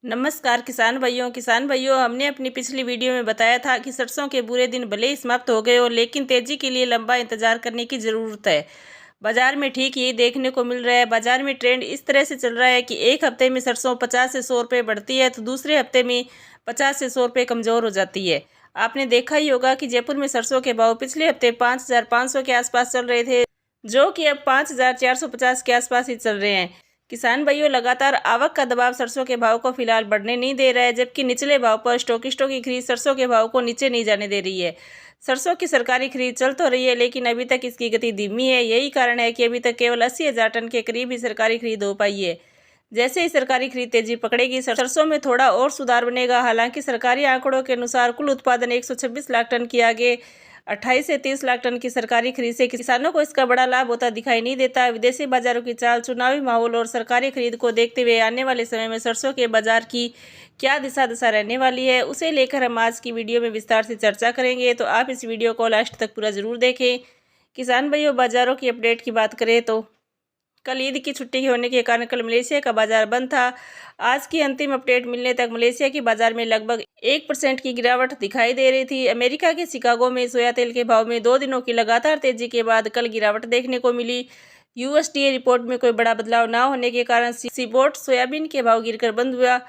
नमस्कार किसान भाइयों, हमने अपनी पिछली वीडियो में बताया था कि सरसों के बुरे दिन भले ही समाप्त हो गए हो, लेकिन तेजी के लिए लंबा इंतजार करने की ज़रूरत है। बाजार में ठीक यही देखने को मिल रहा है। बाजार में ट्रेंड इस तरह से चल रहा है कि एक हफ्ते में सरसों 50 से 100 रुपये बढ़ती है तो दूसरे हफ्ते में 50 से 100 रुपये कमज़ोर हो जाती है। आपने देखा ही होगा कि जयपुर में सरसों के भाव पिछले हफ्ते 5,500 के आसपास चल रहे थे, जो कि अब 5,450 के आसपास ही चल रहे हैं। किसान भाइयों, लगातार आवक का दबाव सरसों के भाव को फिलहाल बढ़ने नहीं दे रहा है, जबकि निचले भाव पर स्टॉकिस्टों की खरीद सरसों के भाव को नीचे नहीं जाने दे रही है। सरसों की सरकारी खरीद चल तो रही है, लेकिन अभी तक इसकी गति धीमी है। यही कारण है कि अभी तक केवल 80,000 टन के करीब ही सरकारी खरीद हो पाई है। जैसे ही सरकारी खरीद तेजी पकड़ेगी, सरसों में थोड़ा और सुधार बनेगा। हालांकि सरकारी आंकड़ों के अनुसार कुल उत्पादन 126 लाख टन के आगे 28 से 30 लाख टन की सरकारी खरीद से किसानों को इसका बड़ा लाभ होता दिखाई नहीं देता। विदेशी बाजारों की चाल, चुनावी माहौल और सरकारी खरीद को देखते हुए आने वाले समय में सरसों के बाजार की क्या दिशा दशा रहने वाली है, उसे लेकर हम आज की वीडियो में विस्तार से चर्चा करेंगे। तो आप इस वीडियो को लास्ट तक पूरा जरूर देखें। किसान भाइयों, बाजारों की अपडेट की बात करें तो कल ईद की छुट्टी होने के कारण कल मलेशिया का बाजार बंद था। आज की अंतिम अपडेट मिलने तक मलेशिया के बाजार में लगभग 1% की गिरावट दिखाई दे रही थी। अमेरिका के शिकागो में सोया तेल के भाव में 2 दिनों की लगातार तेजी के बाद कल गिरावट देखने को मिली। यूएसडीए रिपोर्ट में कोई बड़ा बदलाव न होने के कारण सीबोट सोयाबीन के भाव गिरकर बंद हुआ।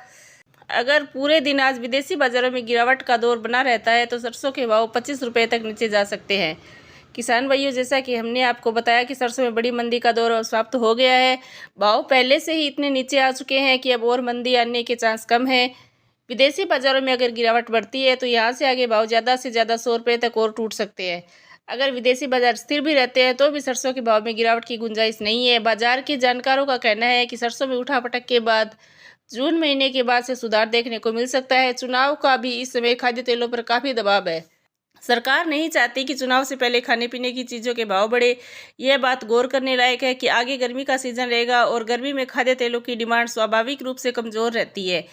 अगर पूरे दिन आज विदेशी बाजारों में गिरावट का दौर बना रहता है तो सरसों के भाव 25 रुपये तक नीचे जा सकते हैं। किसान भाइयों, जैसा कि हमने आपको बताया कि सरसों में बड़ी मंदी का दौर समाप्त हो गया है। भाव पहले से ही इतने नीचे आ चुके हैं कि अब और मंदी आने के चांस कम है। विदेशी बाजारों में अगर गिरावट बढ़ती है तो यहाँ से आगे भाव ज़्यादा से ज़्यादा 100 रुपये तक और टूट सकते हैं। अगर विदेशी बाजार स्थिर भी रहते हैं तो भी सरसों के भाव में गिरावट की गुंजाइश नहीं है। बाजार के जानकारों का कहना है कि सरसों में उठापटक के बाद जून महीने के बाद से सुधार देखने को मिल सकता है। चुनाव का भी इस समय खाद्य तेलों पर काफ़ी दबाव है। सरकार नहीं चाहती कि चुनाव से पहले खाने पीने की चीज़ों के भाव बढ़े। यह बात गौर करने लायक है कि आगे गर्मी का सीजन रहेगा और गर्मी में खाद्य तेलों की डिमांड स्वाभाविक रूप से कमज़ोर रहती है,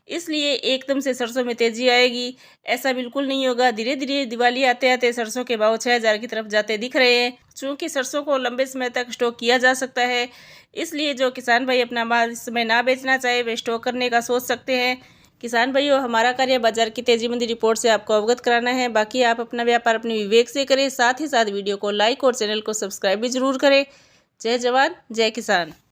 इसलिए एकदम से सरसों में तेजी आएगी ऐसा बिल्कुल नहीं होगा। धीरे धीरे दिवाली आते आते सरसों के भाव 6,000 की तरफ जाते दिख रहे हैं। चूँकि सरसों को लंबे समय तक स्टॉक किया जा सकता है, इसलिए जो किसान भाई अपना माल इस समय ना बेचना चाहे वे स्टॉक करने का सोच सकते हैं। किसान भाइयों, हमारा कार्य बाजार की तेजी मंदी रिपोर्ट से आपको अवगत कराना है। बाकी आप अपना व्यापार अपने विवेक से करें। साथ ही साथ वीडियो को लाइक और चैनल को सब्सक्राइब भी जरूर करें। जय जवान जय किसान।